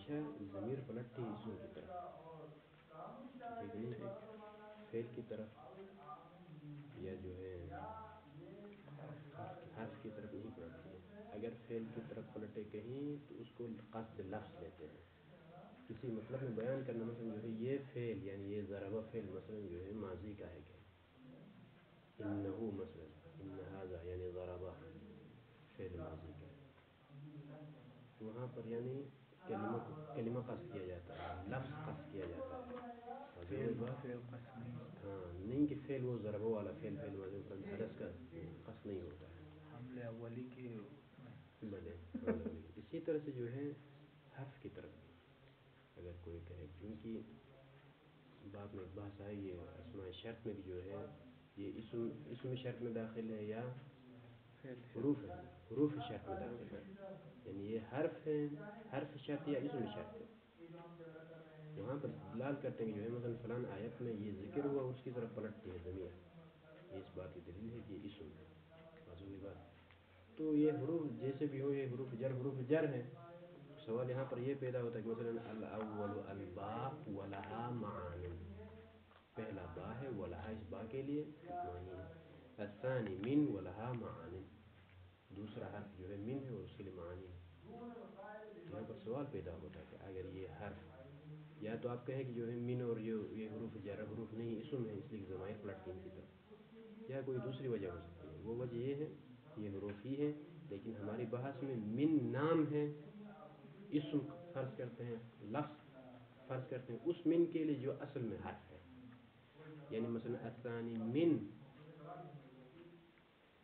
ہمیشہ ضمیر پلٹتی ہے اسم کی طرف، ٹھیک نہیں، فعل کی طرف یا جو ہے حرف کی طرف نہیں پلٹتی ہے۔ اگر فعل کی طرف پلٹے کہیں تو اس کو قصد لفظ لیتے ہیں، کسی مطلب میں بیان کرنا، مثلا جو ہے یہ فعل یعنی یہ ضربہ فعل مثلا جو ہے ماضی کا ہے کہ انہو، مثلا ان ھذا یعنی ضربہ فعل ماضی کا ہے، تو وہاں پر یعنی کلمہ قصد کیا جاتا ہے، لفظ قصد کیا جاتا ہے، ہاں نہیں کہ فعل وہ ضربہ والا فعل حدث کا قصد نہیں ہوتا ہے، حملے اولی کے بلے اسی طرح سے جو ہے حرف کی طرف بھی اگر کوئی کہے، کیونکہ بعد میں بحث آئی یہ اسماء شرط میں بھی جو ہے یہ اسم شرط میں داخل ہے یا حروف شرط میں داخل ہے، یعنی یہ حرف ہے، حرف شرط یا اسم شرط ہے، وہاں پر استدلال کرتے ہیں کہ جو ہے مثلا فلان آیت میں یہ ذکر ہوا اس کی طرف پلٹتی ہے ضمیر، یہ اس بات کی دلیل ہے کہ یہ اسم ہے، واضح بات۔ تو یہ حروف جیسے بھی ہو، یہ حروف جر ہیں، سوال یہاں پر یہ پیدا ہوتا ہے کہ مثلا الاول الباء ولہا معان، پہلا با ہے ولہا اس با کے لیے معنی ہے، الثانی من ولہا معان، دوسرا حرف جو ہے من ہے اور اس کے لیے معنی ہے، یہاں پر سوال پیدا ہوتا ہے کہ اگر یہ حرف یا تو آپ کہیں کہ جو ہے من اور یہ حروف جر حروف نہیں اسم ہے اس لیے ضمائر پلٹتی ان کی طرف، یا کوئی دوسری وجہ ہو سکتی ہے، وہ وجہ یہ ہے کہ یہ حروف ہی ہے، لیکن ہماری بحث میں من نام ہے، اسم فرض کرتے ہیں، لفظ فرض کرتے ہیں اس من کے لیے جو اصل میں حرف ہے، یعنی مثلا الثانی من،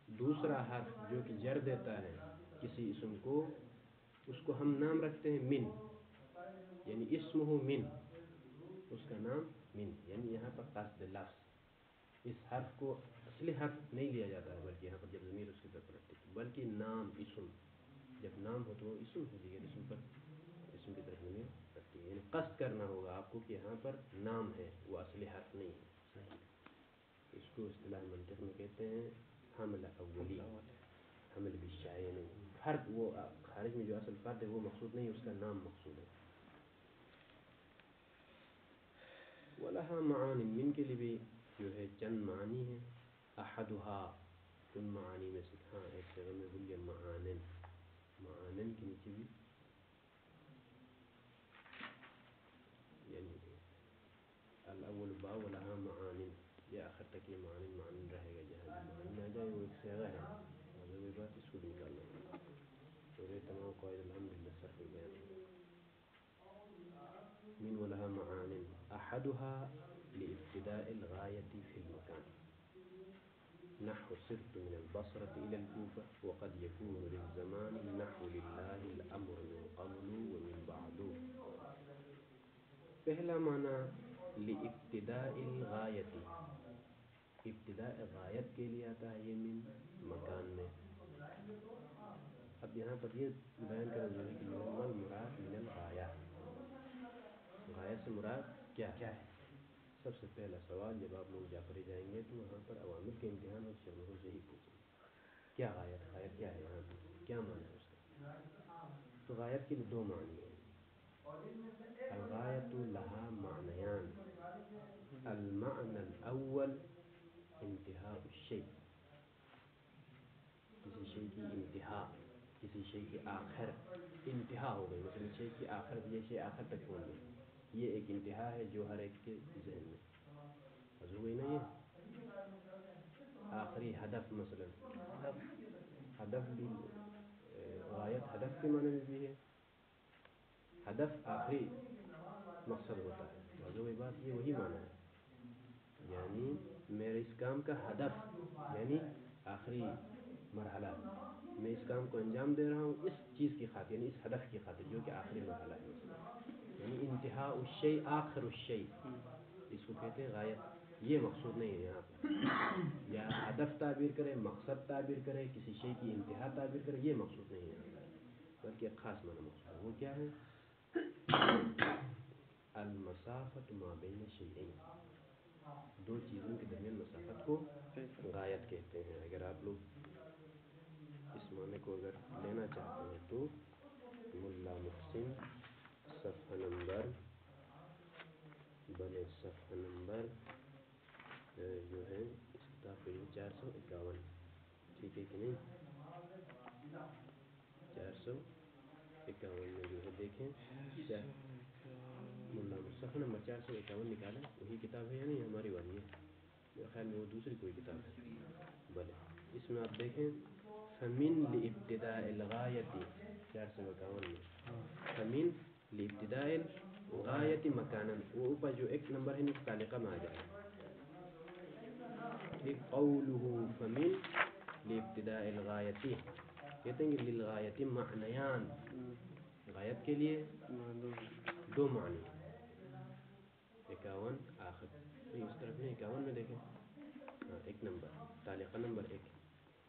دوسرا حرف جو کہ جر دیتا ہے کسی اسم کو، اس کو ہم نام رکھتے ہیں من، یعنی اسمہ من، اس کا نام من، یعنی یہاں پر قصد لفظ، اس حرف کو اصلی حرف نہیں لیا جاتا ہے، بلکہ یہاں پر جب ضمیر اس کی طرف پلٹتی ہے بلکہ نام اسم، جب نام ہو تو وہ اسم ہے، دیگر اسم پر اسم کی طرف ضمیر پلٹتی ہے، یعنی قصد کرنا ہوگا آپ کو کہ یہاں پر نام ہے، وہ اصلی حرف نہیں ہے، صحیح، اس کو اصطلاح منطق میں کہتے ہیں حمل اولی، حمل بالشائع، یعنی فرد وہ خارج میں جو اصل فرد ہے وہ مقصود نہیں، اس کا نام مقصود ہے۔ وَلَهَا مَعَانٍ، من کے لیے بھی جو ہے چند معنی ہیں، احدها، ان معانی میں سے، ہاں ایک جگہ میں بھول گیا، معانن، معانن کے نیچے بھی یعنی الاول با ولہا معانن، یہ آخر تک یہ معانن رہے گا، جہاں بھی معانن آ جائے وہ ایک صیغہ ہے، واضح بات، اس کو بھی نکالنا ہوگا، اور یہ تمام قواعد الحمدللہ صرف میں بیان ہے۔ من ولها معان، احدها لابتداء الغاية في المكان، نحو سرت من البصرة إلى الكوفة، وقد يكون للزمان نحو لله الأمر من قبل ومن بعد۔ پہلا معنی لابتداء الغایت، ابتداء غایت کے لیے آتا ہے یہ من مکان میں۔ اب یہاں پر یہ بیان کرنا ضروری کہ مل مراد من الغایہ، غایت سے مراد کیا ہے؟ سب سے پہلا سوال جب آپ لوگ جعفری جائیں گے تو وہاں پر عوامل کے امتحان اور شیخوں سے ہی پوچھیں گے کیا غایت، غایت کیا ہے، یہاں پہ کیا معنی ہے اس کا؟ تو غایت کے لیے دو معنی ہیں، الغایت لها معنیان، المعنى الاول انتہاء الشیء، کسی شیء کی انتہا، کسی شیء کی آخر، انتہا ہو گئی، مثلا شیء کی آخر، یہ شیء آخر تک پہنچ گئی، یہ ایک انتہا ہے جو ہر ایک کے ذہن میں حضور ہوئی نا، یہ آخری ہدف، مثلا ہدف بھی غایت ہدف کے معنی میں بھی ہے، ہدف آخری مقصد ہوتا ہے، حضور بات یہ وہی معنی ہے، یعنی میرے اس کام کا ہدف یعنی آخری مرحلہ، میں اس کام کو انجام دے رہا ہوں اس چیز کی خاطر، یعنی اس ہدف کی خاطر جو کہ آخری مرحلہ ہے، مثلا یعنی انتہاء الشیء، آخر الشیء، اس کو کہتے ہیں غایت، یہ مقصود نہیں ہے یہاں پہ، یا ہدف تعبیر کرے، مقصد تعبیر کرے، کسی شیء کی انتہا تعبیر کرے، یہ مقصود نہیں ہے یہاں پر، بلکہ ایک خاص معنی مقصود ہے، وہ کیا ہے؟ المسافۃ ما بین شیئین، دو چیزوں کے درمیان مسافت کو غایت کہتے ہیں۔ اگر آپ لوگ اس معنی کو اگر لینا چاہتے ہیں تو ملا محسن صفحہ صفحے کی نہیں 451 میں جو ہے دیکھیں صفحہ نمبر 451 نکالیں، وہی کتاب ہے یا نہیں ہماری والی ہے؟ میرے خیال میں وہ دوسری کوئی کتاب ہے. بھلے اس میں آپ دیکھیں فمن لابتداء الغایت 451 میں فمن لابتداء الغایت مکانا، وہ اوپر جو ایک نمبر ہے متعلقہ میں آ جائے قوله فمن لابتداء الغایت، کہتے ہیں کہ للغایت معنیان، غایت کے لیے دو معنی. 51 آخر نہیں اس طرف نہیں 51 میں دیکھیں، ہاں ایک نمبر تعلیقہ نمبر 1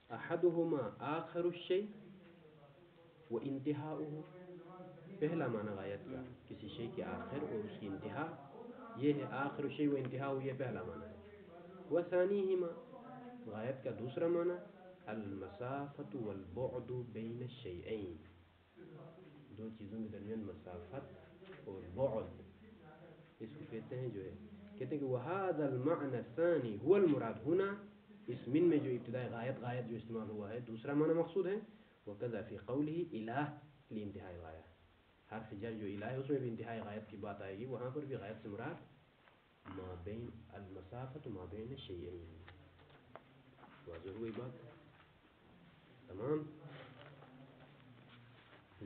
احدهما آخر الشيء وانتہاؤه، پہلا معنی غایت کا کسی شے کے آخر اور اس کی انتہا، یہ ہے آخر الشيء وانتہاؤه، یہ پہلا معنی ہے. وثانیہما، غایت کا دوسرا معنی المسافۃ والبعد بین الشیئین، دو چیزوں کے درمیان مسافت اور بعد، اس کو کہتے ہیں جو ہے کہتے ہیں کہ وهذا المعنى الثاني هو المراد هنا، اس من میں جو ابتداء غایت جو استعمال ہوا ہے دوسرا معنی مقصود ہے. وكذا في قوله الہ لانتہاء غایہ، حرف جر جو الہ ہے اس میں بھی انتہاء غایت کی بات آئے گی، وہاں پر بھی غایت سے مراد ما بین المسافۃ ما بین الشیئین. واضح ہوئی بات؟ تمام.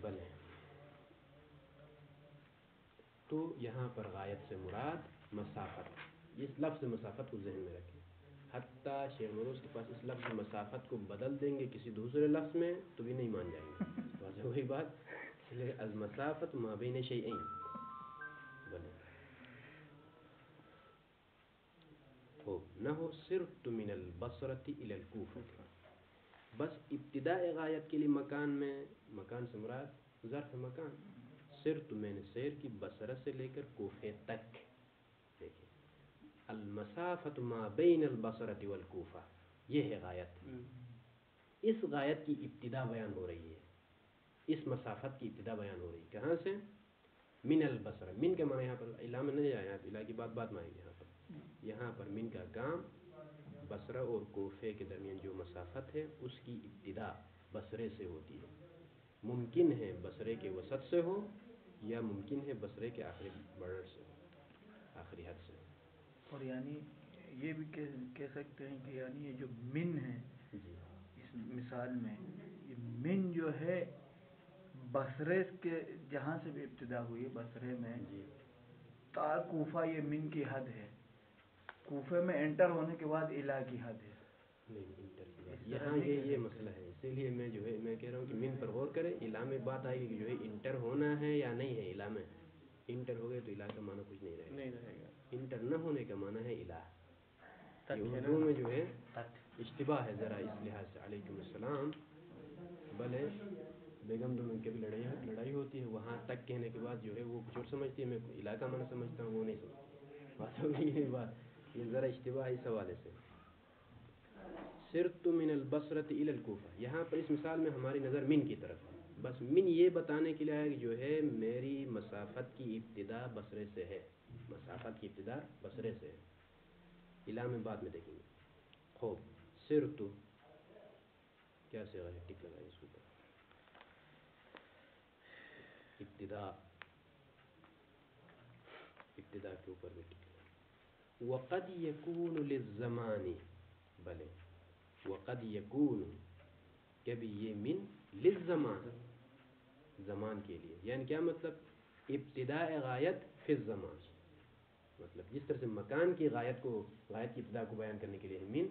بلے تو یہاں پر غایت سے مراد مسافت، اس لفظ مسافت کو ذہن میں رکھیں. حتیٰ شیخ نوروز کے پاس اس لفظ مسافت کو بدل دیں گے کسی دوسرے لفظ میں تو بھی نہیں مان جائیں گے. واضح ہوئی بات؟ المسافت ما بین شیئین. بلے نحو سرت من البصرة الى الکوفہ، بس ابتداء غایت کے لیے مکان میں، مکان سے مراد ظرف مکان، سرت میں نے سیر کی بصرہ سے لے کر کوفے تک. دیکھیں المسافت ما بین البصرة والکوفہ، یہ ہے غایت. اس غایت کی ابتدا بیان ہو رہی ہے، اس مسافت کی ابتدا بیان ہو رہی ہے کہاں سے؟ من البصرہ. من کا معنی یہاں پر الہ میں نہیں آیا، الہ کی بات بعد میں آئے گی. یہاں پر من کا کام بصرہ اور کوفے کے درمیان جو مسافت ہے اس کی ابتدا بصرے سے ہوتی ہے. ممکن ہے بصرے کے وسط سے ہو یا ممکن ہے بصرے کے آخری بارڈر سے ہو، آخری حد سے. اور یعنی یہ بھی کہہ سکتے ہیں کہ یعنی یہ جو من ہے جی اس مثال میں، یہ من جو ہے بصرے کے جہاں سے بھی ابتدا ہوئی ہے بصرے میں جی تا کوفہ، یہ من کی حد ہے. کوفے میں انٹر ہونے کے بعد الہ کی حد ہے. نہیں انٹر کی بات یہاں یہ مسئلہ ہے، اسی لیے میں جو ہے میں کہہ رہا ہوں کہ من پر غور کریں. الہ میں بات آئے گی کہ جو ہے انٹر ہونا ہے یا نہیں ہے. الہ میں انٹر ہو گئے تو الہ کا معنی کچھ نہیں رہے گا. انٹر نہ ہونے کا معنی ہے الہ. یہ اردو میں جو ہے اشتباہ ہے ذرا اس لحاظ سے. علیکم السلام. بھلے بیگم دونوں کی بھی لڑائی ہوتی ہے، وہاں تک کہنے کے بعد جو ہے وہ کچھ اور سمجھتی ہے، میں الہ کا معنی سمجھتا ہوں، وہ نہیں سمجھتی. بات ہو گئی ہے بات، یہ ذرا اشتباہ اس حوالے سے. سرت من البصرة الى الکوفہ، یہاں پر اس مثال میں ہماری نظر من کی طرف ہے. بس من یہ بتانے کے لیے جو ہے میری مسافت کی ابتدا بصرے سے ہے، مسافت کی ابتدا بصرے سے ہے. الہ میں بعد میں دیکھیں گے. خوب سرت کیا صیغہ ہے؟ ٹک لگائیں اس اوپر. ابتدا کے اوپر بھی ٹک لگائیں. وقد یکون للزمان، بلے وقد یکون کبھی یہ من للزمان، زمان کے لیے. یعنی کیا مطلب؟ ابتداء غایت فی الزمان، مطلب جس طرح سے مکان کی غایت کی ابتدا کو بیان کرنے کے لیے من،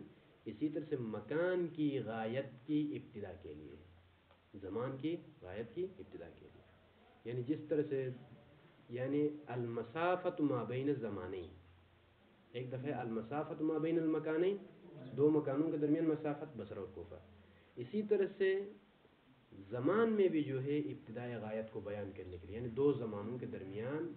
اسی طرح سے مکان کی غایت کی ابتدا کے لیے، زمان کی غایت کی ابتدا کے لیے. یعنی جس طرح سے یعنی المسافت ما بین الزمانین، ایک دفعہ المسافت ما بین المکانین، دو مکانوں کے درمیان مسافت بصرہ اور کوفہ. اسی طرح سے زمان میں بھی جو ہے ابتداء غایت کو بیان کرنے کے لیے، یعنی دو زمانوں کے درمیان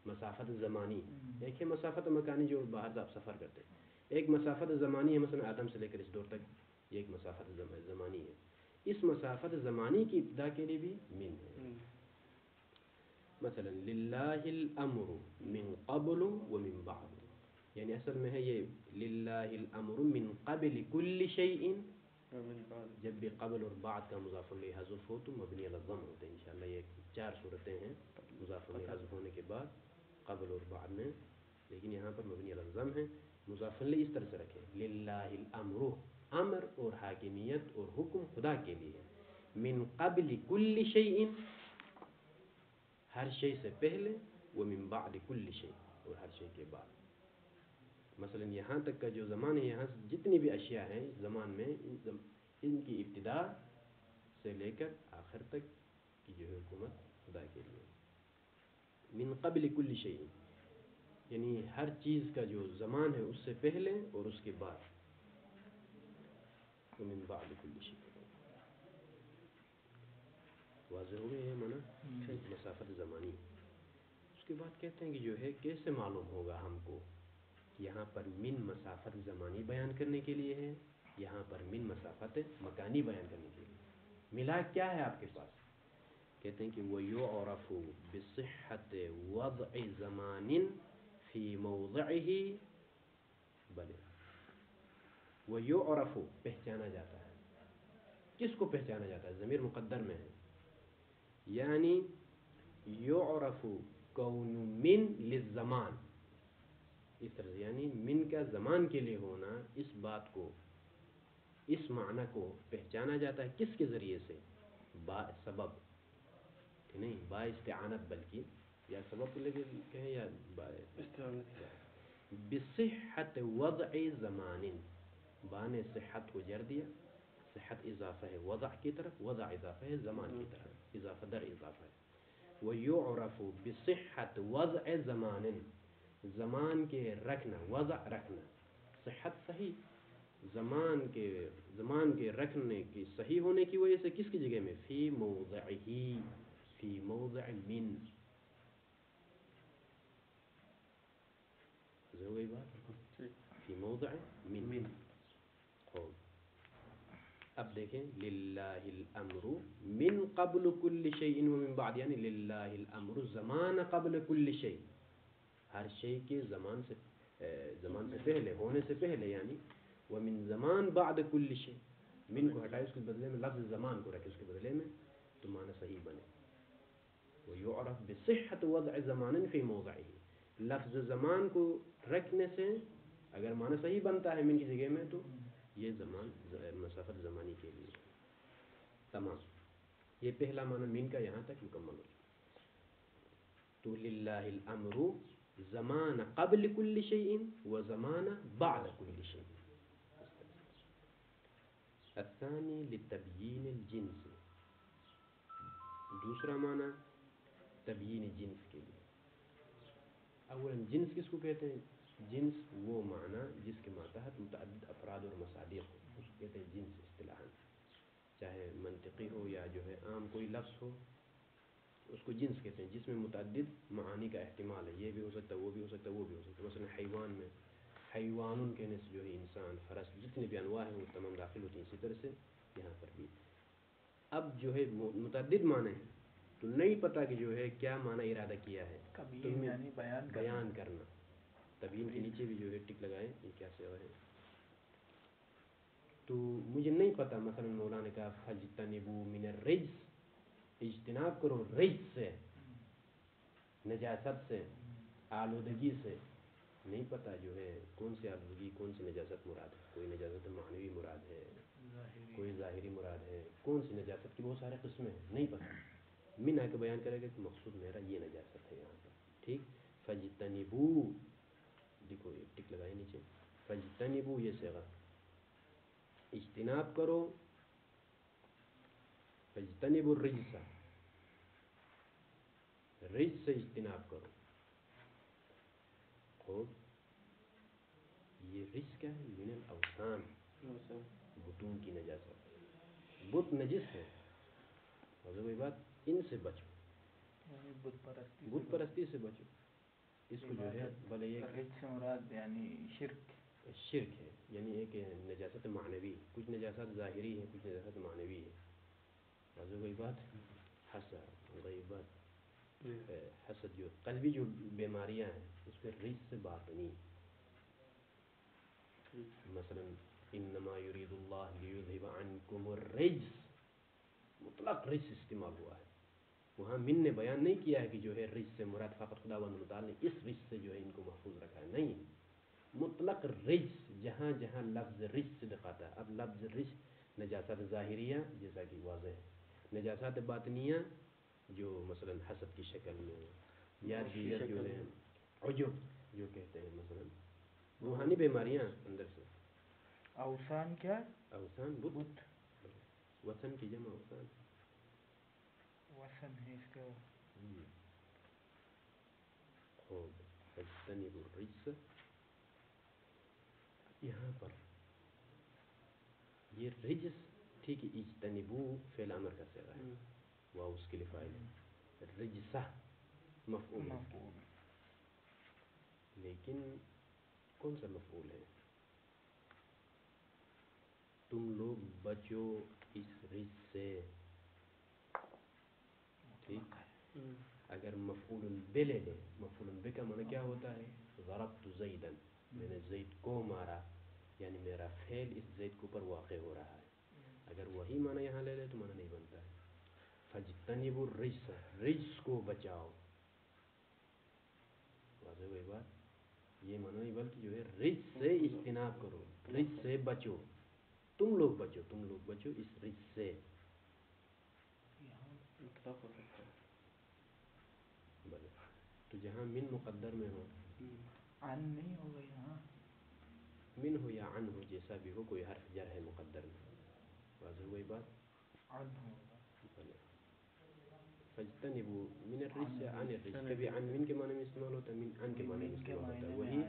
مسافت زمانی. ایک ہے مسافت مکانی جو باہر سے آپ سفر کرتے ہیں، ایک مسافت زمانی ہے مثلا آدم سے لے کر اس دور تک، یہ ایک مسافت زمانی ہے. اس مسافت زمانی کی ابتدا کے لیے بھی من ہے. مثلا للہ الامر من قبل ومن بعد، یعنی اصل میں ہے یہ للہ الامر من قبل کل شیء جب بھی قبل اور بعد کا مضاف الیہ حذف ہو تو مبنی علی الضم ہوتے ہیں انشاءاللہ. یہ 4 صورتیں ہیں مضاف الیہ حذف ہونے کے بعد قبل اور بعد میں, لیکن یہاں پر مبنی علی الضم ہے. مضاف الیہ اس طرح سے رکھیں, للہ الامر, امر اور حاکمیت اور حکم خدا کے لیے, من قبل کل شیء, ہر شے سے پہلے, ومن بعد کل شیء, اور ہر شے کے بعد. مثلا یہاں تک کا جو زمان ہے, یہاں سے جتنی بھی اشیاء ہیں اس زمان میں, ان کی ابتدا سے لے کر آخر تک کی جو ہے حکومت خدا کے لیے. من قبل کل شیء یعنی ہر چیز کا جو زمان ہے اس سے پہلے اور اس کے بعد. ومن بعد کل شیء, واضح ہو گئے یہ معنی مسافت زمانی. اس کے بعد کہتے ہیں کہ جو ہے کیسے معلوم ہوگا ہم کو, یہاں پر من مسافت زمانی بیان کرنے کے لیے ہے, یہاں پر من مسافت مکانی بیان کرنے کے لیے. ملا کیا ہے آپ کے پاس؟ کہتے ہیں کہ وَيُعْرَفُ بِصِحَّةِ وَضْعِ زَمَانٍ فِي مَوْضِعِهِ, بلے وَيُعْرَفُ پہچانا جاتا ہے. کس کو پہچانا جاتا ہے؟ ضمیر مقدر میں ہے, یعنی یعرف کون من للزمان, اس طرح سے یعنی من کا زمان کے لیے ہونا, اس بات کو, اس معنی کو پہچانا جاتا ہے. کس کے ذریعے سے؟ با سبب نہیں, با استعانت, بلکہ یا سبب کو لے کے کہیں یا با استعانت. بصحت وضع زمان, با نے صحت کو جر دیا, صحت اضافہ ہے وضع کی طرف, وضع اضافہ ہے زمان کی طرف, اضافہ در اضافہ ہے. وَيُعْرَفُ بِصِحَّةِ وَضْعِ زَمَانٍ, زمان کے رکھنا, وضع رکھنا, صحت صحیح, زمان کے رکھنے کی صحیح ہونے کی وجہ سے کس کی جگہ میں؟ فی موضعہی, فی موضع من. ہو گئی بات؟ فی موضع من. خوب, اب دیکھیں للہ الامر من قبل کل شیء ومن بعد, یعنی للہ الامر زمان قبل کل شیء, ہر شے کے زمان سے پہلے, ہونے سے پہلے, یعنی ومن زمان بعد کل شیء. من کو ہٹائے, اس کے بدلے میں لفظ زمان کو رکھے اس کے بدلے میں, تو معنی صحیح بنے. وَيُعْرَفْ بِصِحَّةِ وَضْعِ زَمَانٍ فِي مَوْضَعِهِ, لفظ زمان کو رکھنے سے اگر معنی صحیح بنتا ہے من کی جگہ میں, تو یہ زمان مسافت زمانی کے لیے. تمام, یہ پہلا معنی من کا یہاں تک مکمل ہو. تو للہ الامر زمان قبل کل شیء و زمان بعد کل شیء. الثانی لتبیین الجنس, دوسرا معنی تبیین جنس کے لیے. اولا جنس کس کو کہتے ہیں؟ جنس وہ معنی جس کے ماتحت متعدد افراد اور مصادیق ہو, اس کو کہتے ہیں جنس اصطلاحاً. چاہے منطقی ہو یا جو ہے عام کوئی لفظ ہو, اس کو جنس کہتے ہیں, جس میں متعدد معانی کا احتمال ہے. یہ بھی ہو سکتا ہے, وہ بھی ہو سکتا ہے, وہ بھی ہو سکتا ہے. مثلا حیوان میں حیوان کہنے سے جو ہے انسان, فرس, جتنے بھی انواع ہیں وہ تمام داخل ہوتی ہیں. اسی طرح سے یہاں پر بھی. اب جو ہے متعدد معنی ہیں, تو نہیں پتہ کہ جو ہے کیا معنی ارادہ کیا ہے, یعنی بیان کرنا. تبیین کے نیچے بھی جو ہے ٹک لگائیں, یہ کیا سے ہے. تو مجھے نہیں پتہ, مثلا مولانا نے کہا فَاجْتَنِبُوا مِنَ الرِّجْسِ, اجتناب کرو رجس سے, نجاست سے, آلودگی سے. نہیں پتہ جو ہے کون سی آلودگی, کون سی نجاست مراد ہے. کوئی نجاست معنوی مراد ہے, کوئی ظاہری مراد ہے, کون سی نجاست کی بہت سارے قسمیں ہیں, نہیں پتہ. من آ کے بیان کرے گا کہ مقصود میرا یہ نجاست ہے یہاں پر. ٹھیک, فَاجْتَنِبُوا, دیکھو ایک ٹک لگائے نیچے, فَاجْتَنِبُوا یہ صیغہ, اجتناب کرو, فَاجْتَنِبُوا الرِّجْسَ, رجس سے اجتناب کرو. خوب, یہ رجس کیا ہے؟ من الاوثان, بتوں کی نجاست. بت نجس ہے, اور وہی بات, ان سے بچو, بت پرستی سے بچو. اس کو جو ہے بھلے یہ رجس سے مراد یعنی شرک ہے, یعنی ایک نجاست معنوی, کچھ نجاست ظاہری ہے, کچھ نجاست معنوی ہے. واضح وہی بات. حسد, غیبت, حسد, جو قلبی جو بیماریاں ہیں اس پہ رجس سے باطنی. مثلا انما یرید اللہ لیذہب عنکم الرجس، مطلق رجس استعمال ہوا ہے. وہاں من نے بیان نہیں کیا ہے کہ جو ہے رجس سے مراد فقط خداوند متعال نے اس رجس سے جو ہے ان کو محفوظ رکھا ہے، نہیں، مطلق رجس جہاں جہاں لفظ رجس صدق آتا ہے. اب لفظ رجس نجاسات ظاہریہ جیسا کہ واضح ہے، نجاسات باطنیہ جو مثلا حسد کی شکل میں یا دیگر جو ہے عجب جو کہتے ہیں مثلا روحانی بیماریاں اندر سے. اوسان کیا؟ اوسان بت، وثن کی جمع اوسان، وسن ہے اس کا. خوب فاجتنبوا الرجس. یہاں پر یہ رجس ٹھیک ہے، اجتنبو فعل امر کا صیغہ ہے، واو اس کے لیے فاعل ہے، رجسہ مفعول ہے، لیکن کون سا مفعول ہے؟ تم لوگ بچو اس رجس سے. ٹھیک، اگر مفعول بے لے لے، مفعول بے کا معنی کیا ہوتا ہے؟ ضربت زیدن، میں نے زید کو مارا، یعنی میرا فعل اس زید کے اوپر واقع ہو رہا ہے. اگر وہی معنی یہاں لے لے تو معنی نہیں بنتا ہے. فاجتنبوا الرجس، رجس کو بچاؤ. واضح ہوئی بات؟ یہ معنی نہیں بلکہ جو ہے رجس سے اجتناب کرو، رجس سے بچو، تم لوگ بچو، تم لوگ بچو اس رجس سے. مطلق ہو سکتا ہے. بلے تو جہاں من مقدر میں ہو، عن نہیں ہوگا یہاں، من ہو یا عن ہو، جیسا بھی ہو، کوئی حرف جر ہے مقدر میں. واضح ہوئی بات؟ عن ہوگا. بلے فاجتنبوا من الرجس یا عن الرجس. کبھی عن من کے معنی میں استعمال ہوتا ہے، من عن کے معنی میں استعمال ہوتا ہے. وہی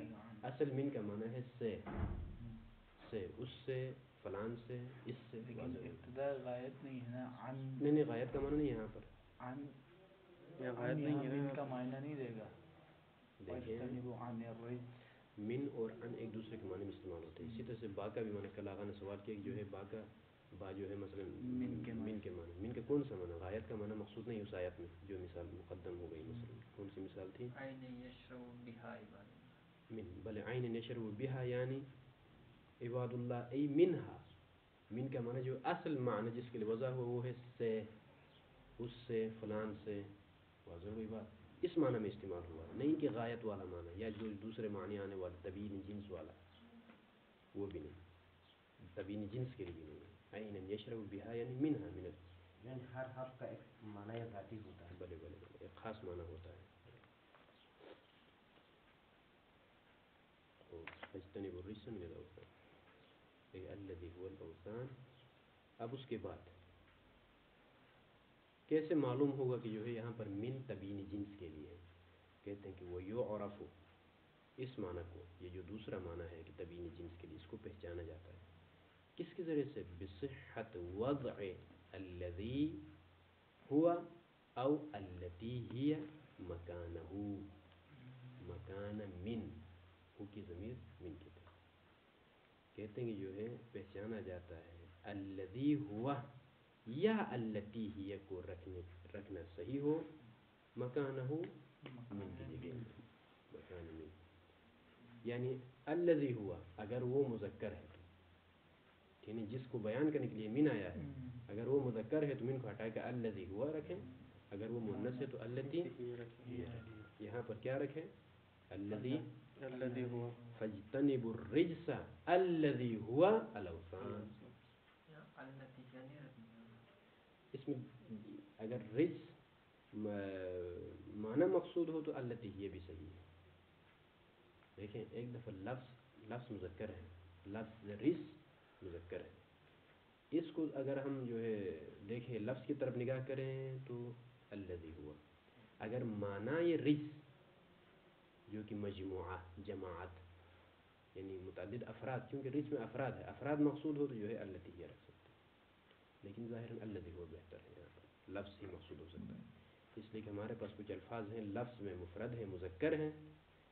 اصل من کا معنی ہے سے، سے، اس سے، فلان سے، اس سے. لیکن ابتدا غائب نہیں ہے نا. عن نہیں نہیں، غایت کا معنی نہیں یہاں پر. عن غائب نہیں ہے، من کا معنی نہیں دے گا. دیکھیں فاجتنبوا عن الرجس، من اور ان ایک دوسرے کے معنی میں استعمال ہوتے ہیں. اسی طرح سے با کا بھی معنی، کل آغا نے سوال کیا کہ جو ہے با کا، با جو ہے مثلا من کے معنی، من کا کون سا معنی؟ غایت کا معنی مقصود نہیں اس آیت میں جو مثال مقدم ہو گئی. مثلا کون سی مثال تھی؟ عین یشرب بها عباد من، بلے عین یشرب بها یعنی عباد اللہ ای منہا. من کا معنی جو اصل معنی جس کے لیے وضع ہوا وہ ہے سے، اس سے، فلان سے. واضح ہوئی بات؟ اس معنی میں استعمال ہوا، نہیں کہ غایت والا معنی یا جو دوسرے معنی آنے والا تبیین جنس والا، وہ بھی نہیں، تبیین جنس کے لیے بھی نہیں. عین یشرب بها یعنی منہا، من، یعنی ہر حرف کا ایک معنی ذاتی ہوتا ہے. بلے بلے بلے، ایک خاص معنی ہوتا ہے. فاجتنبوا الرجس من الاوثان، الذي هو الاوثان. اب اس کے بعد کیسے معلوم ہوگا کہ جو ہے یہاں پر من تبیین جنس کے لیے ہے؟ کہتے ہیں کہ وہ یعرف، اس معنی کو، یہ جو دوسرا معنی ہے کہ تبیین جنس کے لیے، اس کو پہچانا جاتا ہے کس کے ذریعے سے؟ بصحت وضع الذي هو او التي هي مکانہ، مکان من، ہو کی ضمیر من کی طرف. کہتے ہیں کہ جو ہے پہچانا جاتا ہے الذي ہوا یا التی ہی کو رکھنا صحیح ہو، مکانہ من کی جگہ میں، مکان من. یعنی الذي ہوا اگر وہ مذکر ہے تو، یعنی جس کو بیان کرنے کے لیے من آیا ہے، اگر وہ مذکر ہے تو من کو ہٹا کے الذي ہوا رکھیں، اگر وہ مؤنث ہے تو التی ہی رکھیں. یہاں پر کیا رکھیں؟ الذي ہوا. فاجتنبوا الرجس الذي هو الاوثان. یا التی کیا نہیں رکھنی ہے. اس میں اگر رجس معنی مقصود ہو تو التی یہ بھی صحیح ہے. دیکھیں ایک دفعہ لفظ مذکر ہے، لفظ رجس مذکر ہے، اس کو اگر ہم جو ہے دیکھیں لفظ کی طرف نگاہ کریں تو الذی ہوا. اگر معنی یہ رجس جو کہ مجموعہ، جماعت، یعنی متعدد افراد، کیونکہ رجس میں افراد ہے، افراد مقصود ہو تو جو ہے التی یہ رکھ سکتے ہیں. لیکن ظاہراً الذی ہوا بہتر ہے، یہاں پر لفظ ہی مقصود ہو سکتا ہے. اس لیے کہ ہمارے پاس کچھ الفاظ ہیں لفظ میں مفرد ہیں، مذکر ہیں،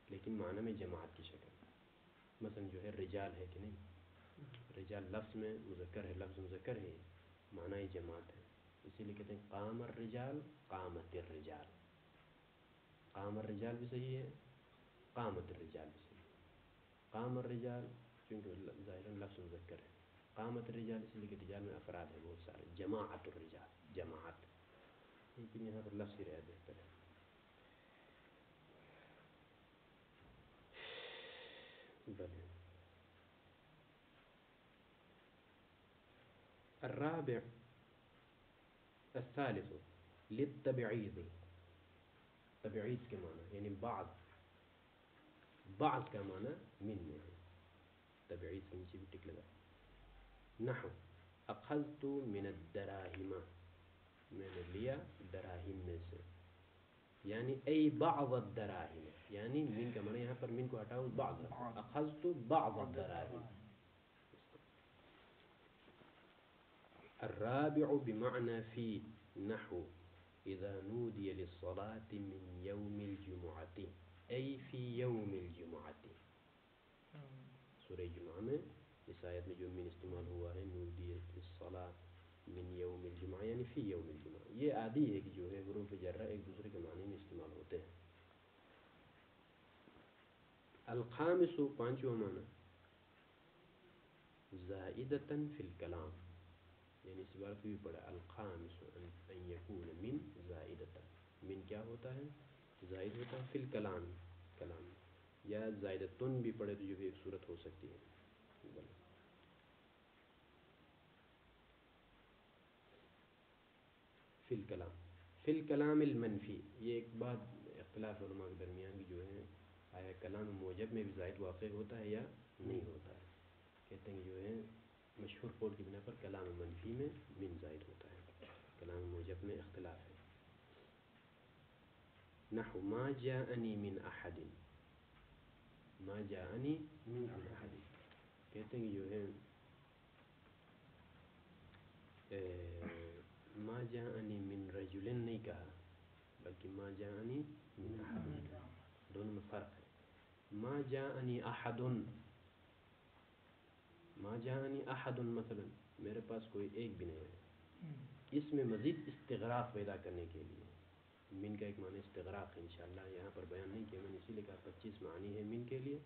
لیکن معنی میں جماعت کی شکل. مثلا جو ہے رجال ہے کہ نہیں، رجال لفظ میں مذکر ہے، لفظ مذکر ہے، معنی جماعت ہے. اسی لیے کہتے ہیں قام الرجال، قامت الرجال. قام الرجال بھی صحیح ہے، قامت الرجال بھی صحیح ہے. قام الرجال چونکہ ظاہراً لفظ مذکر ہے. قامت الرجال اس لیے کہ رجال میں افراد ہیں بہت سارے, جماعت الرجال, جماعت, لیکن یہاں پر لفظ ہی رہے بہتر ہے. بلے. الرابع الثالث للتبعید, تبعید کے معنی یعنی بعض, بعض کا معنی من میں ہے, تبعید کے نیچے بھی ٹک لگا. نحو اخذت من الدراہم, میں نے لیا دراہم میں سے, یعنی ای بعض الدراہم, یعنی من کا معنی یہاں پر من کو ہٹاؤ, بعض, اخذت بعض الدراہم. الرابع بمعنى في, نحو اذا نودي للصلاة من يوم الجمعة ای فی یوم الجمعة. سورہ جمعہ میں اس آیت میں جو من استعمال ہوا ہے, نودی للصلاة من یوم الجمعہ یعنی فی یوم الجمعہ, یہ عادی ہے کہ جو ہے حروف جرہ ایک دوسرے کے معنی میں استعمال ہوتے ہیں. الخامس, پانچواں معنی زائدتاً فی الکلام, یعنی اس بار کو بھی پڑھا الخامس ان یکون من زائدتاً, من کیا ہوتا ہے, زائد ہوتا ہے, فی الکلام, کلام, یا زائدتن بھی پڑھے تو یہ بھی ایک صورت ہو سکتی ہے. فی الکلام, فی الکلام المنفی, یہ ایک بات اختلاف علماء کے درمیان کی جو ہے, آیا کلام موجب میں بھی زائد واقع ہوتا ہے یا نہیں ہوتا ہے. کہتے ہیں جو ہے مشہور قول کی بنا پر کلام منفی میں من زائد ہوتا ہے, کلام موجب میں اختلاف ہے. نحو ما جاءنی من احد, ما جاءنی من احد, کہتے ہیں جو ہے ما جاءنی من رجل نہیں کہا, بلکہ ما جاءنی من احد, دونوں میں فرق ہے. ما جاءنی احد, ما جاءنی احد مثلا میرے پاس کوئی ایک بھی نہیں ہے, اس میں مزید استغراق پیدا کرنے کے لیے, من کا ایک معنی استغراق ہے, انشاءاللہ یہاں پر بیان نہیں کیا میں نے, اسی لیے کہا 25 معنی ہے من کے لیے,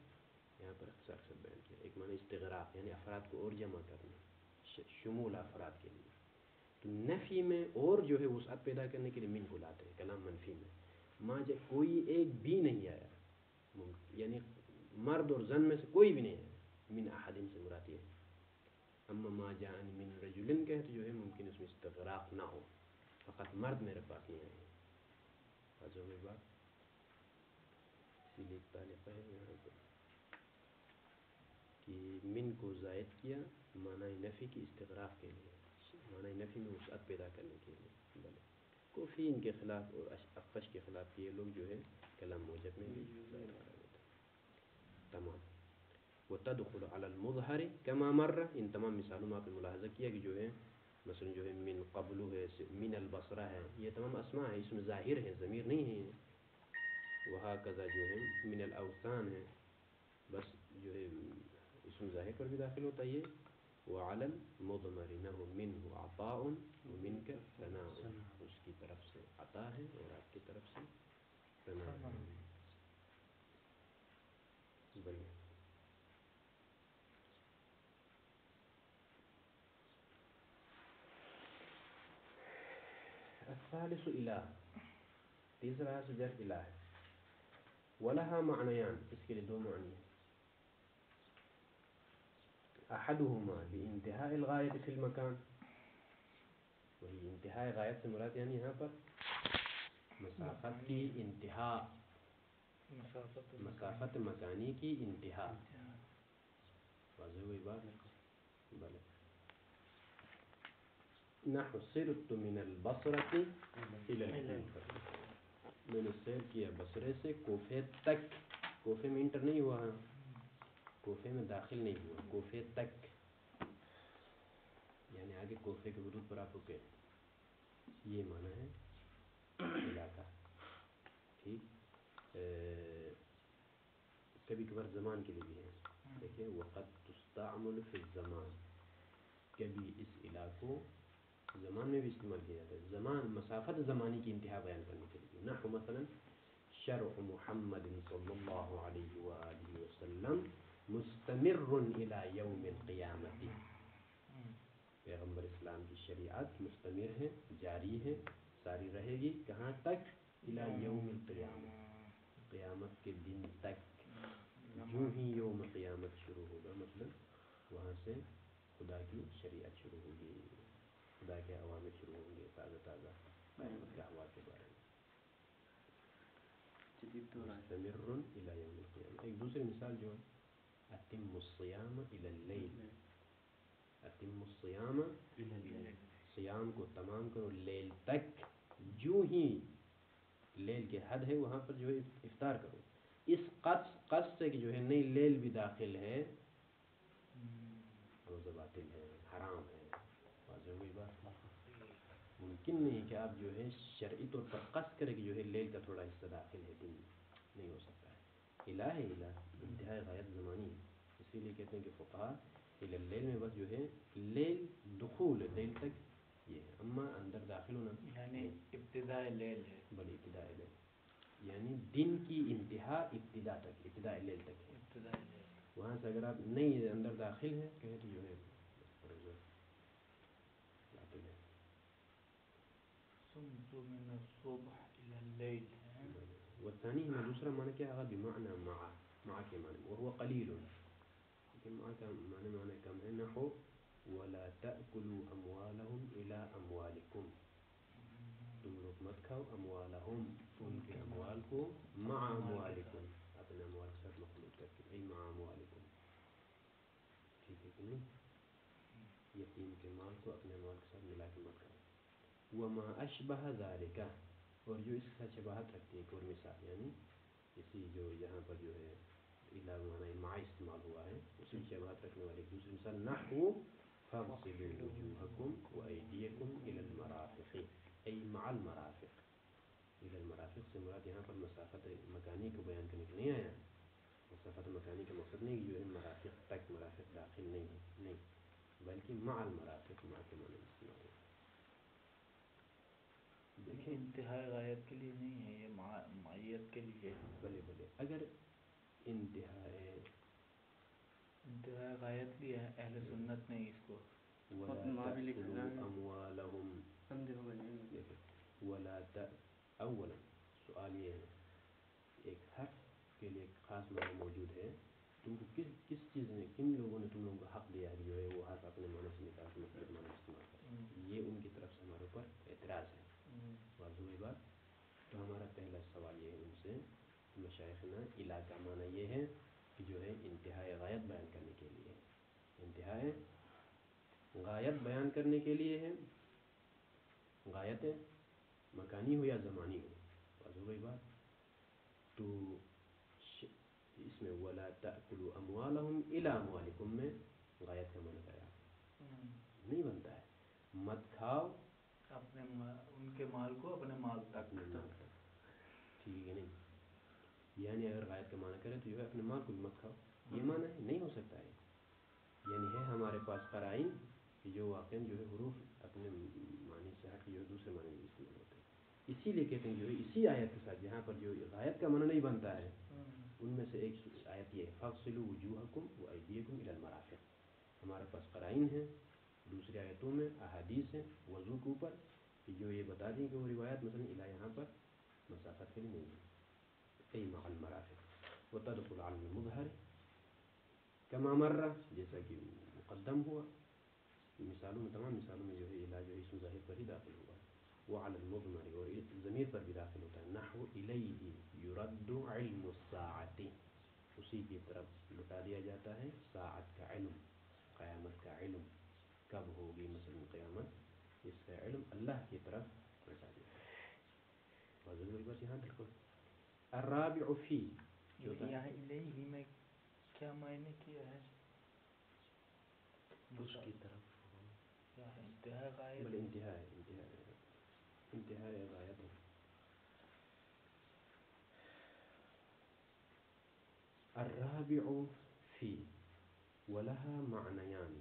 یہاں پر اختصار سے بیان کیا. ایک معنی استغراق یعنی افراد کو اور جمع کرنا, شمول افراد کے لیے. تو نفی میں اور جو ہے وسعت پیدا کرنے کے لیے من کو لاتے ہیں کلام منفی میں. ما جب کوئی ایک بھی نہیں آیا, یعنی مرد اور زن میں سے کوئی بھی نہیں آیا, من احد سے مراد یہ ہے. اما ما جاءنی من رجل کہے تو جو ہے ممکن اس میں استغراق نہ ہو, فقط مرد میرے پاس نہیں آئے. واضح ہوئی بات. اسی لیے ایک تعلیقہ ہے یہاں پر کہ من کو زائد کیا معنی نفی کی استغراق کے لیے, معنی نفی میں وسعت پیدا کرنے کے لیے. بلے کوفی ان کے خلاف اور اخفش کے خلاف یہ لوگ جو ہے کلام موجب میں بھی زائد قرار دیتے ہیں. تمام. وتدخل على المظہر كما مر, ان تمام مثالوں میں آپ نے ملاحظہ کیا کہ جو ہے مثلا جو ہے من قبل ہے, من البصرہ ہے, یہ تمام اسماء ہیں, اس میں ظاہر ہے, ضمیر نہیں ہے. وہکذا جو ہے من الاوثان ہے, بس جو ہے اسم ظاہر پر بھی داخل ہوتا ہے یہ. وعلى المضمر نحو منه عطاء ومنك ثناء, اس کی طرف سے عطا ہے اور آپ کی طرف سے ثناء ہے. بلے. الثالث الہ, تیسرا ہے جر الہ, ولها معنیان, اس کے لیے دو معنی ہیں. احدهما لانتہاء الغایت فی المکان, وہی انتہاء غایت سے مراد یعنی یہاں پر مسافت کی انتہا, مسافت مکانی کی انتہا. واضح ہوئی بات. بلے. نحو سرت من البصرة الى الكوفة, میں نے سیر کیا بصرے سے کوفے تک. کوفے میں انٹر نہیں ہوا, کوفے میں داخل نہیں ہوا, کوفے تک یعنی آگے کوفے کے حدود پر آپ رکے. یہ معنی ہے علاقہ. ٹھیک. کبھی کبھار زمان کے لیے بھی ہے, دیکھیں وقد تستعمل فی الزمان, کبھی اس علاقوں زمان میں بھی استعمال کیا جاتا ہے, زمان مسافت زمانی کی انتہا بیان کرنے کے لیے. نحو مثلا شرع محمد صلی اللہ علیہ وآلہ وسلم مستمر الى یوم القیامت، پیغمبر اسلام کی شریعت مستمر ہے، جاری ہے، ساری رہے گی کہاں تک؟ الی یوم القیامت، قیامت کے دن تک۔ جو ہی یوم قیامت شروع ہوگا مطلب وہاں سے خدا کی شریعت شروع ہوگی، خدا کے اوامر شروع ہوں گے تازہ تازہ قیامت کے احوال کے بارے میں۔ مستمر الی یوم القیامت۔ ایک دوسری مثال جو ہے اتم الصیام الی اللیل، اتم الصیام الی اللیل، صیام کو تمام کرو لیل تک، جو ہی لیل کے حد ہے وہاں پر جو ہے افطار کرو۔ اس قصد سے کہ جو ہے نئی لیل بھی داخل ہے، روزہ باطل ہے، حرام ہے، واضح ہوئی بات۔ ممکن نہیں کہ آپ جو ہے شرعی طور پر قصد کرے کہ جو ہے لیل کا تھوڑا حصہ داخل ہے دن میں، نہیں ہو سکتا ہے۔ الہ ہے، الہ انتہائی غایت زمانی ہے، اسی لیے کہتے ہیں کہ فقہا الی اللیل میں بس جو ہے لیل دخول ہے، لیل تک یہ ہے، اما اندر داخل ہونا یعنی ابتداء لیل ہے، بڑی ابتداء لیل، یعنی دن کی انتہا ابتدا تک، ابتداء لیل تک ہے۔ ابتداء لیل وہاں سے اگر آپ نہیں اندر داخل ہیں کہے تو جو ہے روزہ باطل ہے۔ صمت من الصبح الى اللیل ہے۔ والثانی ہمیں دوسرا معنی کیا آگا؟ بمعنی مع کے معنی، وهو قلیل، لیکن مع کا معنی کم ہے۔ نحو ولا تأکلوا اموالهم الى اموالکم، تم لوگ مت کھاؤ اموالہم ان کے اموال کو، مع اموالکم اپنے اموال کے ساتھ مخلوط کر کے، ای مع اموالکم، ٹھیک ہے کہ نہیں؟ یتیم کے مال کو اپنے مال کے ساتھ ملا کے مت کھاؤ۔ وما اشبہ ذالک، اور جو اس کے ساتھ شباہت رکھتی ہے، ایک اور مثال، یعنی اسی جو یہاں پر جو ہے الا معنی مع استعمال ہوا ہے، اسی شباہت رکھنے والی ایک دوسری مثال، نحو فاغسلوا وجوہکم وایدیکم الی المرافق، ای مع المرافق۔ الی المرافق سے مراد یہاں پر مسافت مکانی کو بیان کرنے کے نہیں آیا، مسافت مکانی کا مقصد نہیں کہ جو ہے مرافق تک، مرافق داخل نہیں ہے، نہیں، بلکہ مع المرافق، مع کے معنی استعمال ہے۔ دیکھیں انتہائی غایت کے لیے نہیں ہے، یہ معیت کے لیے ہے۔ بلے بلے اگر انتہائی غایت بھی ہے، اہل سنت نے اس کو ولا تأکلوا اموالهم، دیکھیں ولا اولا سوال یہ ہے، ایک حرف کے لیے ایک خاص معنی موجود ہے، تم کو کس چیز نے، کن لوگوں نے تم لوگوں کو حق دیا ہے کہ جو ہے وہ حرف اپنے معنی سے نکال کے مختلف معنی استعمال کرے؟ یہ ان کی طرف سے ہمارے اوپر اعتراض ہے، واضح ہوئی بات۔ تو ہمارا پہلا سوال یہ ہے ان سے، مشائخنا الی کا معنی یہ ہے کہ جو ہے انتہائی غایت بیان کرنے کے لیے، انتہائی غایت بیان کرنے کے لیے ہے، غایت مکانی ہو یا زمانی ہو، واضح ہوئی بات۔ تو اس میں ولا تأکلوا اموالهم الی اموالکم میں غایت کا معنی کرے آپ نہیں بنتا ہے، مت کھاؤ اپنے ان کے مال کو اپنے مال تک، اپنے مال تک، ٹھیک ہے کہ نہیں؟ یعنی اگر غایت کا معنی کرے تو جو ہے اپنے مال کو بھی مت کھاؤ، یہ معنی نہیں ہو سکتا ہے، یعنی ہے ہمارے پاس قرائن کہ جو واقعاً جو ہے حروف اپنے معنی سے ہٹ کے جو ہے دوسرے معنی میں استعمال ہوتے ہیں، اسی لیے کہتے ہیں جو ہے اسی آیت کے ساتھ جہاں پر جو غایت کا معنی نہیں بنتا ہے، ان میں سے ایک آیت یہ ہے فاغسلوا وجوہکم وایدیکم الی المرافق، ہمارے پاس قرائن ہیں دوسری آیتوں میں، احادیث ہیں وضو کے اوپر کہ جو یہ بتا دیں کہ وہ روایت مثلا الی یہاں پر مسافت کے لیے نہیں ہے، ای مع المرافق، وتدخل علی المظہر کما مر، جیسا کہ مقدم ہوا، مثالوں میں تمام مثالوں میں جو ہے الی جو ہے اسم ظاہر پر ہی داخل ہوا ہے، وعلی المضمر اور ضمیر پر بھی داخل ہوتا ہے، نحو الیہ یرد علم الساعۃ، اسی کی طرف لوٹا دیا جاتا ہے ساعت کا علم، قیامت کا علم، کب ہوگی مثلا قیامت، اس کا علم اللہ کی طرف لوٹا دیا جاتا ہے، واضح ہوئی بات یہاں تک۔ الرابع فی، یہاں الیہ میں کیا معنی کیا ہے؟ اس کی طرف کیا ہے؟ انتہائی غایت، بل انتہائی غایت ہے۔ الرابع فی ولها معنیان،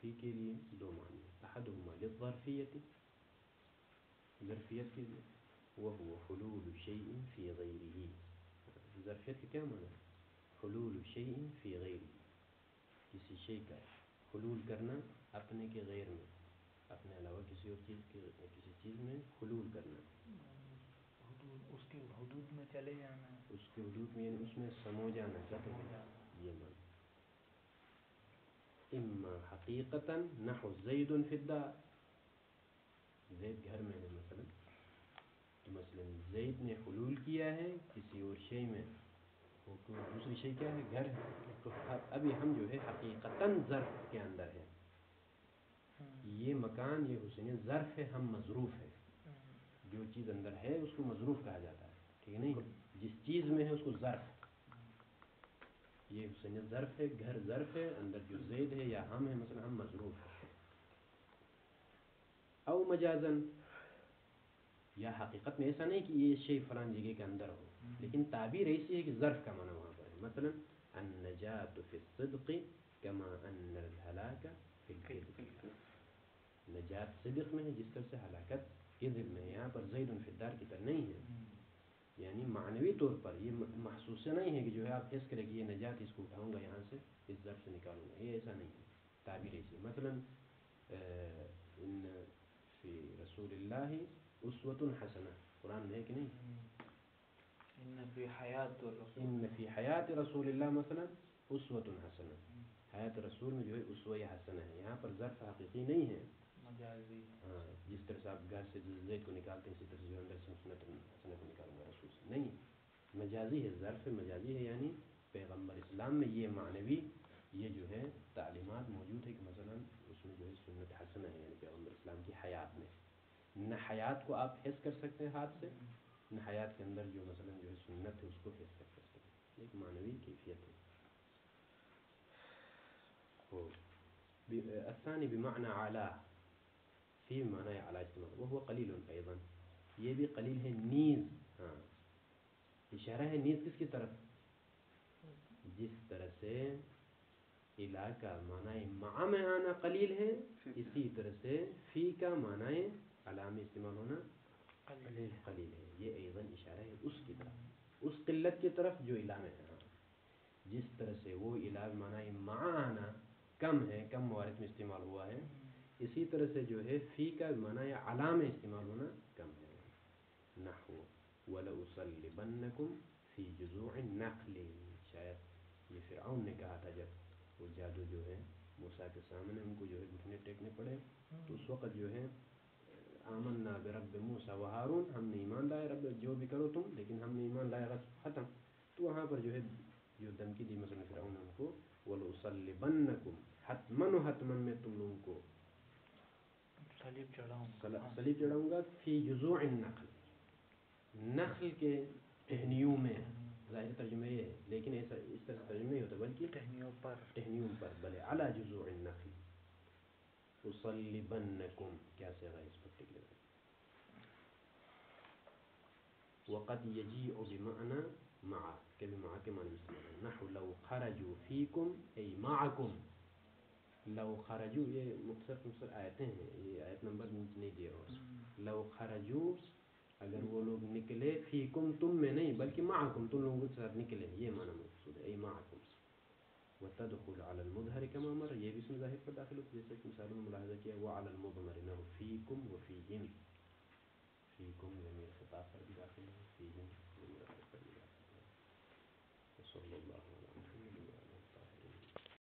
فی کے لیے دو معنی، احدهما للظرفیت، ظرفیت کے لیے، وهو حلول شیء فی غیرہ، ظرفیت کا کیا معنی ہے؟ حلول شیء فی غیر، کسی شے کا حلول کرنا اپنے کے غیر میں، اپنے علاوہ کسی اور چیز کے کسی چیز میں حلول کرنا، حدود اس کے حدود میں چلے جانا، اس کے حدود میں یعنی اس میں سمو جانا، داخل ہو جانا، یہ معنی. اما حقیقتا نحو زید فی الدار، زید گھر میں ہے مثلا، تو مثلا زید نے حلول کیا ہے کسی اور شے میں، وہ دوسری شے کیا ہے؟ گھر ہے. تو ابھی ہم جو ہے حقیقتاً ظرف کے اندر ہے، یہ مکان یہ حسین ظرف ہے، ہم مظروف ہے. جو چیز اندر ہے اس کو مظروف کہا جاتا ہے، ٹھیک ہے نہیں؟ جس چیز میں ہے اس کو ظرف، یہ حسین ظرف ہے، گھر ظرف ہے، اندر جو زید ہے یا ہم ہے مثلا ہم مظروف ہے. او مجازن، یا حقیقت میں ایسا نہیں کہ یہ شے فلان جگہ کے اندر ہو، لیکن تعبیر ایسی ہے کہ ظرف کا معنی وہاں پر ہے. مثلا النجات فی الصدق کما ان الہلاک فی الکذب، نجات صدق میں ہے جس طرح سے ہلاکت کذب میں ہے. یہاں پر زید فی الدار کی طرح نہیں ہے، یعنی معنوی طور پر یہ محسوس نہیں ہے کہ جو ہے آپ حس کریں کہ یہ نجات اس کو اٹھاؤں گا یہاں سے اس ظرف سے نکالوں گا، یہ ایسا نہیں ہے. تعبیر ایسی ہے. مثلا ان فی رسول اللہ اسوۃ حسنہ، قرآن میں ہے کہ نہیں؟ ان فی حیات الرسول، ان فی حیات رسول اللہ مثلا اسوۃ حسنہ، حیات رسول میں جو ہے اسوہ حسنہ ہے. یہاں پر ظرف حقیقی نہیں ہے، مجازی. ہاں جس طرح سے آپ گھر سے زید کو نکالتے ہیں اسی طرح سے جو اندر سے سنت حسنہ کو نکالوں گا رسول سے، نہیں، مجازی ہے، ظرف مجازی ہے. یعنی پیغمبر اسلام میں یہ معنوی یہ جو ہے تعلیمات موجود ہے کہ مثلا اس میں جو ہے سنت حسنہ ہے، یعنی پیغمبر اسلام کی حیات میں. نہ حیات کو آپ حس کر سکتے ہیں ہاتھ سے، نہ حیات کے اندر جو مثلا جو ہے سنت ہے اس کو حس کر سکتے ہیں. ایک معنوی کیفیت ہے. الثاني بمعنى علا، فی معنی علا استعمال، وهو قلیل ایضا، یہ بھی قلیل ہے نیز. ہاں اشارہ ہے نیز کس کی طرف؟ جس طرح سے الہ کا معنی مع میں آنا قلیل ہے، اسی طرح سے فی کا معنی علا میں استعمال ہونا قلیل ہے. یہ ایضاً اشارہ ہے اس کی طرف، اس قلت کی طرف جو الہ میں ہے. جس طرح سے وہ الہ معنی مع آنا کم ہے، کم موارد میں استعمال ہوا ہے، اسی طرح سے جو ہے فی کا معنی علا میں استعمال ہونا کم ہے. نحو وَلَأُصَلِّبَنَّكُمْ فِي جُذُوعِ النَّخْلِ، شاید یہ فرعون نے کہا تھا جب وہ جادو جو ہے موسیٰ کے سامنے ان کو جو ہے گھٹنے ٹیکنے پڑے، تو اس وقت جو ہے آمنا برب موسیٰ و ہارون، ہم نے ایمان لائے رب جو بھی کرو تم، لیکن ہم نے ایمان لائے رب ختم. تو وہاں پر جو ہے جو دھمکی دی مثلا فرعون ان کو، وَلَأُصَلِّبَنَّكُمْ حتمن و حتمن میں تم لوگوں کو صلیب چڑھاؤں گا، فی جذوع النخل، نخل کے ٹہنیوں میں. ظاہر ترجمہ یہ ہے، لیکن ایسا اس طرح سے ترجمہ نہیں ہوتا بلکہ ٹہنیوں پر، بلے علی جذوع النخل. اصلبنکم کیا صیغہ ہے اس پرٹیکولر؟ وقد یجیء بمعنی مع، کبھی مع کے معنی استعمال ہے. نحو لو خرجوا فیکم ای معکم. لو خرجوا، یہ مختصر آیتیں ہیں، یہ آیت نمبر نہیں دیا ہوا. لو خرجوا، اگر وہ لوگ نکلے، فیکم تم میں نہیں بلکہ معکم تم لوگوں کے ساتھ نکلے، یہ معنی مقصود ہے، ای معکم. وتدخل على المظهر كما مر، یہ بھی اسم ظاہر پر داخل ہوتی ہے جیسے کہ مثالوں میں ملاحظہ کیا. وعلى المضمر نحو فیکم وفیہم، فیکم ضمیر خطاب پر بھی داخل ہے، فیہم ضمیر غائب پر بھی داخل ہے. صلی اللہ علیہ